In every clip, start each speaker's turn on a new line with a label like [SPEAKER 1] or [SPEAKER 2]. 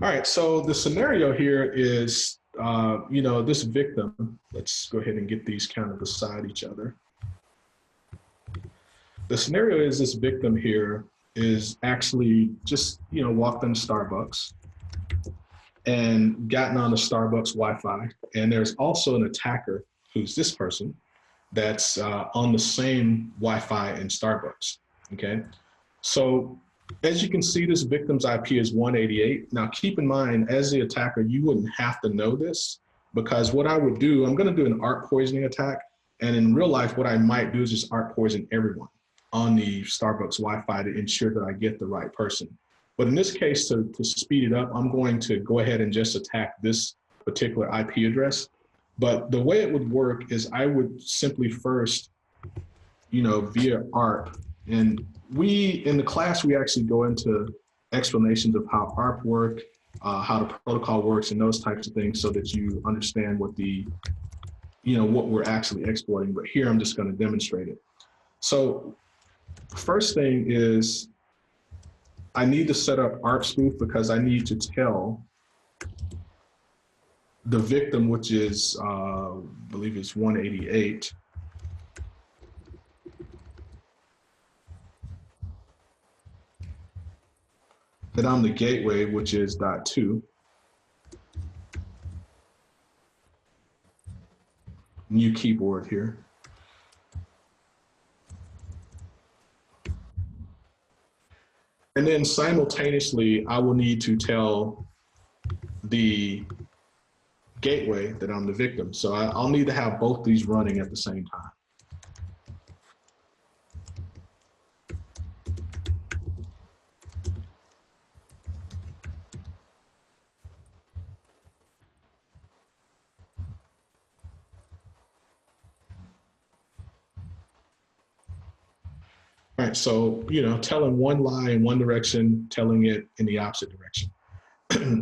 [SPEAKER 1] All right, so the scenario here is, this victim, let's go ahead and get these kind of beside each other. The scenario is this victim here is actually just, walked into Starbucks and gotten on the Starbucks Wi-Fi. And there's also an attacker who's this person that's on the same Wi-Fi in Starbucks, okay? So as you can see, this victim's IP is 188. Now, keep in mind, as the attacker, you wouldn't have to know this, because what I would do, I'm going to do an ARP poisoning attack. And in real life, what I might do is just ARP poison everyone on the Starbucks Wi-Fi to ensure that I get the right person. But in this case, to speed it up, I'm going to go ahead and just attack this particular IP address. But the way it would work is I would simply first, via ARP, and in the class, we actually go into explanations of how ARP work, how the protocol works, and those types of things, so that you understand what what we're actually exploiting. But here, I'm just going to demonstrate it. So first thing is I need to set up ARP spoof, because I need to tell the victim, which is, I believe it's 188, that I'm the gateway, which is .2. New keyboard here. And then simultaneously, I will need to tell the gateway that I'm the victim. So I'll need to have both these running at the same time. All right, so, telling one lie in one direction, telling it in the opposite direction.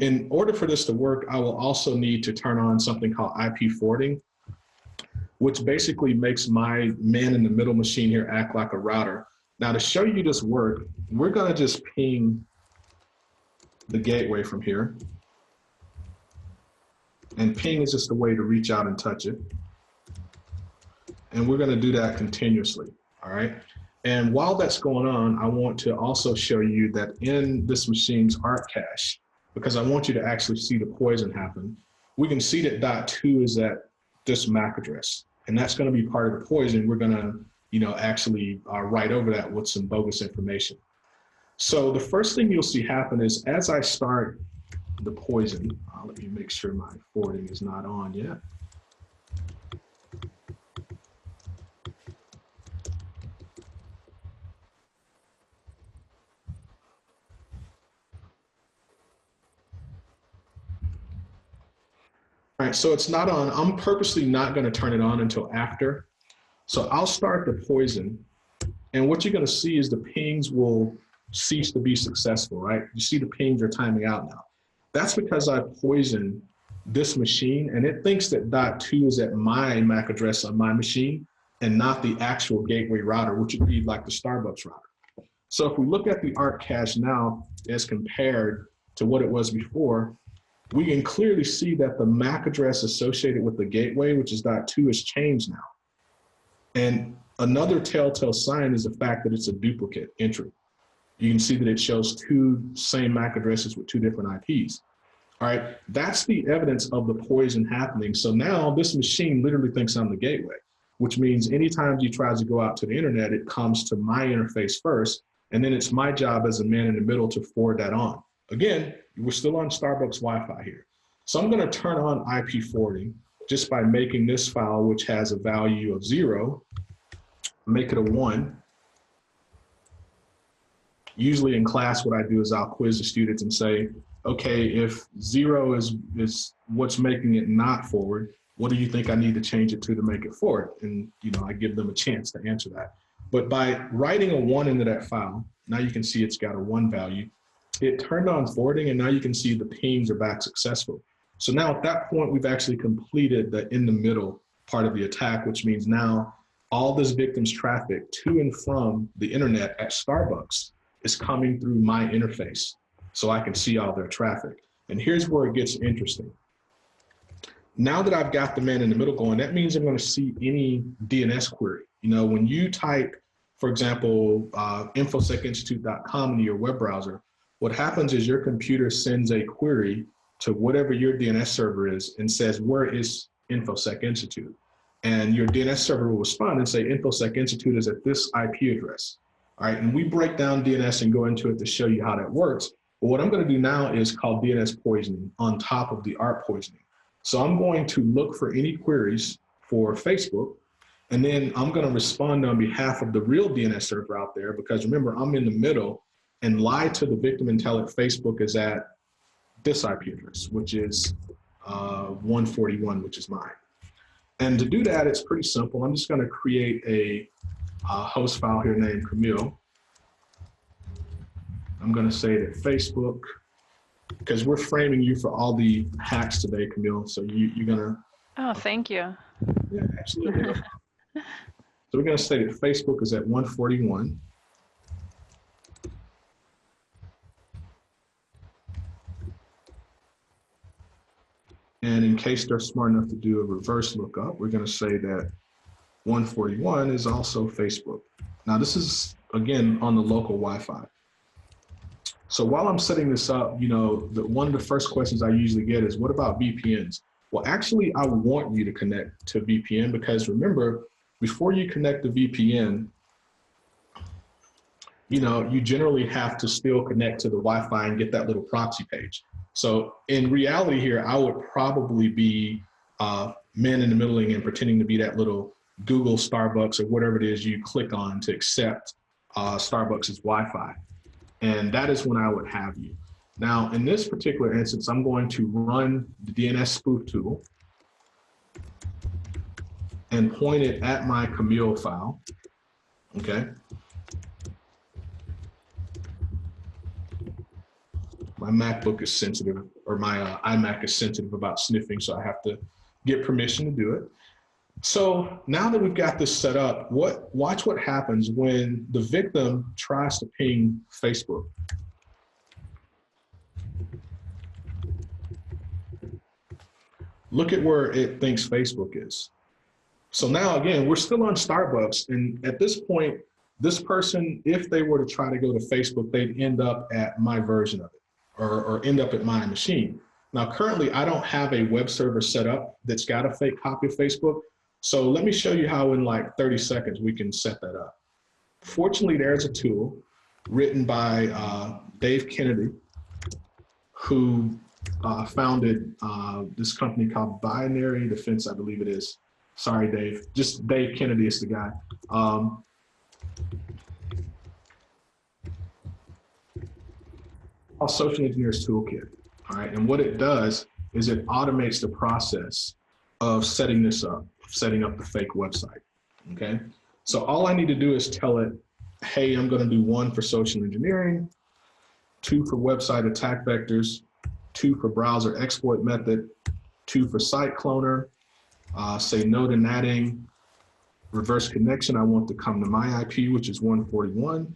[SPEAKER 1] In order for this to work, I will also need to turn on something called IP forwarding, which basically makes my man-in-the-middle machine here act like a router. Now, to show you this work, we're going to just ping the gateway from here. And ping is just a way to reach out and touch it. And we're going to do that continuously, all right? And while that's going on, I want to also show you that in this machine's ARP cache, because I want you to actually see the poison happen, we can see that .2 is at this MAC address. And that's going to be part of the poison. We're going to, actually write over that with some bogus information. So the first thing you'll see happen is as I start the poison, let me make sure my forwarding is not on yet. All right, so it's not on. I'm purposely not going to turn it on until after. So I'll start the poison, and what you're going to see is the pings will cease to be successful, right? You see the pings are timing out now. That's because I poisoned this machine, and it thinks that .2 is at my MAC address on my machine and not the actual gateway router, which would be like the Starbucks router. So if we look at the ARP cache now as compared to what it was before, we can clearly see that the MAC address associated with the gateway, which is .2, has changed now. And another telltale sign is the fact that it's a duplicate entry. You can see that it shows two same MAC addresses with two different IPs. All right, that's the evidence of the poison happening. So now this machine literally thinks I'm the gateway, which means anytime he tries to go out to the internet, it comes to my interface first, and then it's my job as a man in the middle to forward that on. Again, we're still on Starbucks Wi-Fi here. So I'm going to turn on IP forwarding just by making this file, which has a value of 0, make it a 1. Usually in class, what I do is I'll quiz the students and say, okay, if 0 is what's making it not forward, what do you think I need to change it to make it forward? And I give them a chance to answer that. But by writing a 1 into that file, now you can see it's got a 1 value. It turned on forwarding, and now you can see the pings are back successful. So now at that point, we've actually completed the in the middle part of the attack, which means now all this victim's traffic to and from the internet at Starbucks is coming through my interface, so I can see all their traffic. And here's where it gets interesting. Now that I've got the man in the middle going, that means I'm going to see any DNS query. You know, when you type, for example, InfoSecInstitute.com into your web browser, what happens is your computer sends a query to whatever your DNS server is and says, where is InfoSec Institute? And your DNS server will respond and say, InfoSec Institute is at this IP address. All right, and we break down DNS and go into it to show you how that works. But what I'm going to do now is called DNS poisoning on top of the ARP poisoning. So I'm going to look for any queries for Facebook, and then I'm going to respond on behalf of the real DNS server out there, because remember, I'm in the middle, and lie to the victim and tell it Facebook is at this IP address, which is 141, which is mine. And to do that, it's pretty simple. I'm just going to create a host file here named Camille. I'm going to say that Facebook, because we're framing you for all the hacks today, Camille. So you're going to.
[SPEAKER 2] Oh, thank you.
[SPEAKER 1] Yeah, absolutely. So we're going to say that Facebook is at 141. And in case they're smart enough to do a reverse lookup, we're going to say that 141 is also Facebook. Now, this is, again, on the local Wi-Fi. So while I'm setting this up, you know, one of the first questions I usually get is, what about VPNs? Well, actually, I want you to connect to VPN, because remember, before you connect to VPN, you know, you generally have to still connect to the Wi-Fi and get that little proxy page. So in reality here, I would probably be man in the middling and pretending to be that little Google, Starbucks, or whatever it is you click on to accept Starbucks' Wi-Fi. And that is when I would have you. Now, in this particular instance, I'm going to run the DNS spoof tool and point it at my Camille file, okay? My MacBook is sensitive, or my iMac is sensitive about sniffing, so I have to get permission to do it. So now that we've got this set up, watch what happens when the victim tries to ping Facebook. Look at where it thinks Facebook is. So now, again, we're still on Starbucks, and at this point, this person, if they were to try to go to Facebook, they'd end up at my version of it, or end up at my machine. Now, currently, I don't have a web server set up that's got a fake copy of Facebook. So let me show you how in like 30 seconds we can set that up. Fortunately, there's a tool written by Dave Kennedy, who founded this company called Binary Defense, I believe it is. Sorry, Dave. Just Dave Kennedy is the guy. Called Social Engineers Toolkit. All right, and what it does is it automates the process of setting this up, setting up the fake website. Okay, so all I need to do is tell it, hey, I'm going to do 1 for social engineering, 2 for website attack vectors, 2 for browser exploit method, 2 for site cloner, say no to natting, reverse connection, I want to come to my IP, which is 141.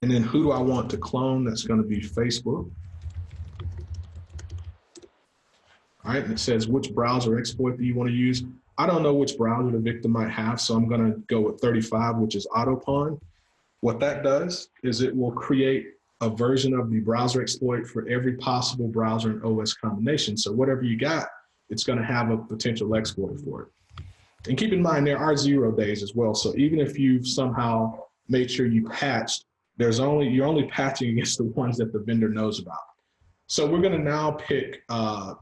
[SPEAKER 1] And then who do I want to clone? That's going to be Facebook. All right, and it says which browser exploit do you want to use? I don't know which browser the victim might have, so I'm going to go with 35, which is Autopon. What that does is it will create a version of the browser exploit for every possible browser and OS combination. So whatever you got, it's going to have a potential exploit for it. And keep in mind, there are 0 days as well. So even if you've somehow made sure you patched, you're only patching against the ones that the vendor knows about. So we're going to now pick 2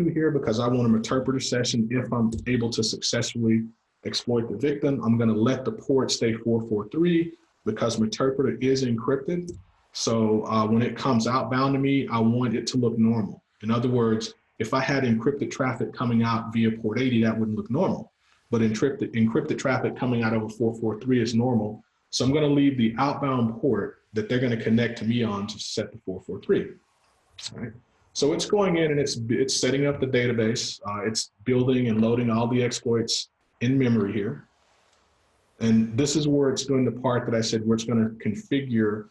[SPEAKER 1] here because I want an interpreter session. If I'm able to successfully exploit the victim, I'm going to let the port stay 443 because my interpreter is encrypted. So when it comes outbound to me, I want it to look normal. In other words, if I had encrypted traffic coming out via port 80, that wouldn't look normal. But encrypted traffic coming out over 443 is normal. So I'm going to leave the outbound port that they're going to connect to me on to set the 443. All right. So it's going in and it's setting up the database. It's building and loading all the exploits in memory here. And this is where it's doing the part that I said where it's going to configure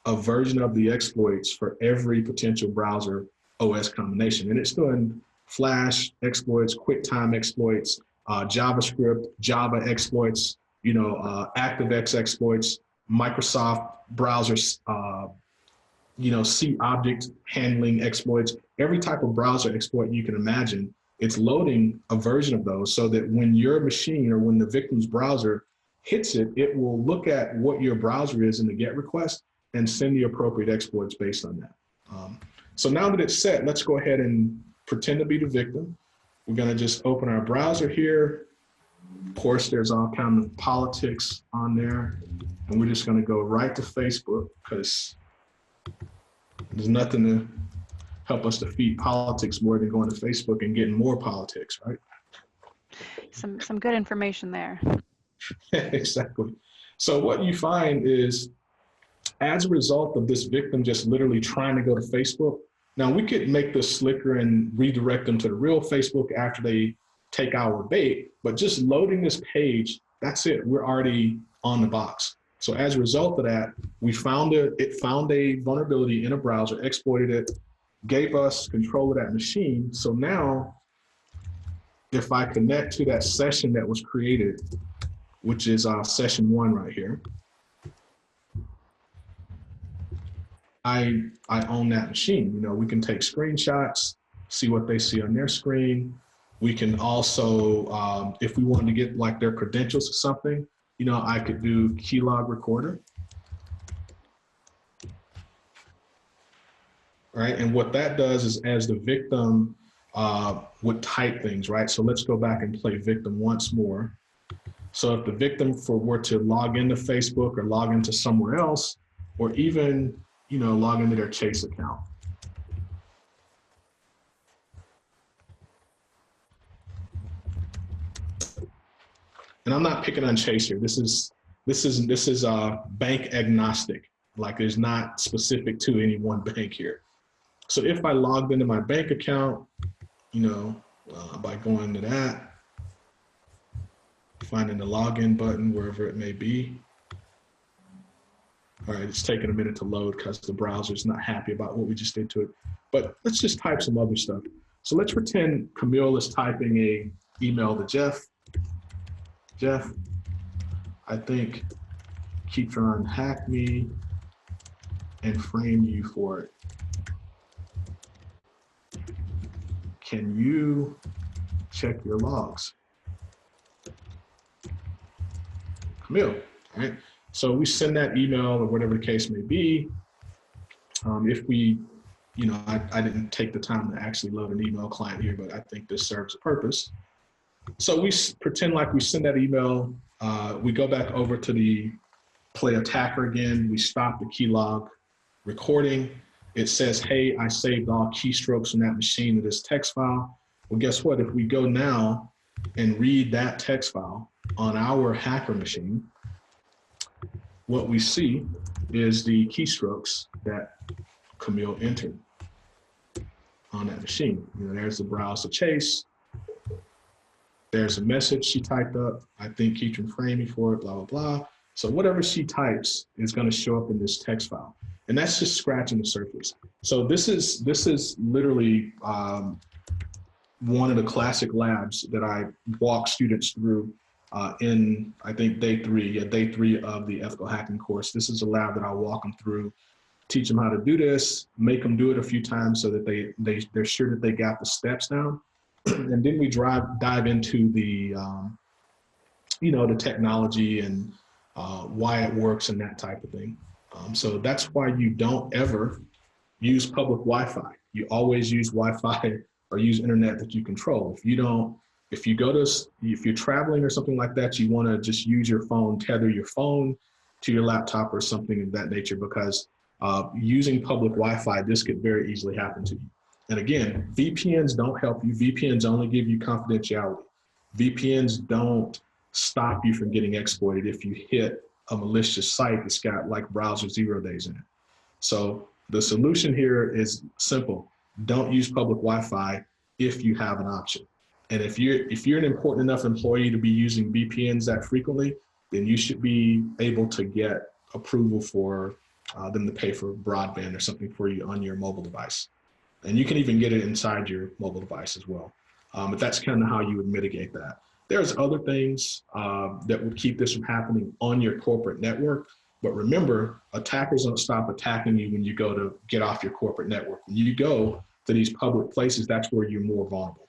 [SPEAKER 1] a version of the exploits for every potential browser OS combination. And it's doing Flash exploits, QuickTime exploits, JavaScript, Java exploits, ActiveX exploits, Microsoft browsers, C object handling exploits, every type of browser exploit you can imagine. It's loading a version of those so that when your machine or when the victim's browser hits it, it will look at what your browser is in the GET request and send the appropriate exploits based on that. So now that it's set, let's go ahead and pretend to be the victim. We're going to just open our browser here. Of course, there's all kinds of politics on there. And we're just going to go right to Facebook because there's nothing to help us defeat politics more than going to Facebook and getting more politics, right?
[SPEAKER 2] Some good information there.
[SPEAKER 1] Exactly. So what you find is, as a result of this victim just literally trying to go to Facebook, now we could make this slicker and redirect them to the real Facebook after they take our bait, but just loading this page, that's it. We're already on the box. So as a result of that, we found it found a vulnerability in a browser, exploited it, gave us control of that machine. So now, if I connect to that session that was created, which is session 1 right here, I own that machine. We can take screenshots, see what they see on their screen. We can also, if we wanted to get like their credentials or something, I could do keylog recorder. Right, and what that does is as the victim would type things, right? So let's go back and play victim once more. So if the victim were to log into Facebook or log into somewhere else, or even, log into their Chase account. And I'm not picking on Chase here. This is bank agnostic. Like there's not specific to any one bank here. So if I logged into my bank account, by going to that, finding the login button, wherever it may be. All right, it's taking a minute to load because the browser's not happy about what we just did to it. But let's just type some other stuff. So let's pretend Camille is typing a email to Jeff. Jeff, I think Keatron hacked me and framed you for it. Can you check your logs? Camille, all right? So we send that email or whatever the case may be. If we, I didn't take the time to actually load an email client here, but I think this serves a purpose. So we pretend like we send that email. We go back over to the play attacker again. We stop the keylog recording. It says, hey, I saved all keystrokes from that machine to this text file. Well, guess what? If we go now and read that text file on our hacker machine, what we see is the keystrokes that Camille entered on that machine. There's the browse to Chase. There's a message she typed up. I think Keatron framed me for it, blah, blah, blah. So whatever she types is going to show up in this text file. And that's just scratching the surface. So this is literally one of the classic labs that I walk students through in, I think, day 3 of the ethical hacking course. This is a lab that I walk them through, teach them how to do this, make them do it a few times so that they're sure that they got the steps down. And then we dive into the, the technology and why it works and that type of thing. So that's why you don't ever use public Wi-Fi. You always use Wi-Fi or use internet that you control. If you're traveling or something like that, you want to just use your phone, tether your phone to your laptop or something of that nature, because using public Wi-Fi, this could very easily happen to you. And again, VPNs don't help you. VPNs only give you confidentiality. VPNs don't stop you from getting exploited if you hit a malicious site that's got like browser 0 days in it. So the solution here is simple. Don't use public Wi-Fi if you have an option. And if you're an important enough employee to be using VPNs that frequently, then you should be able to get approval for them to pay for broadband or something for you on your mobile device. And you can even get it inside your mobile device as well. But that's kind of how you would mitigate that. There's other things that would keep this from happening on your corporate network. But remember, attackers don't stop attacking you when you go to get off your corporate network. When you go to these public places, that's where you're more vulnerable.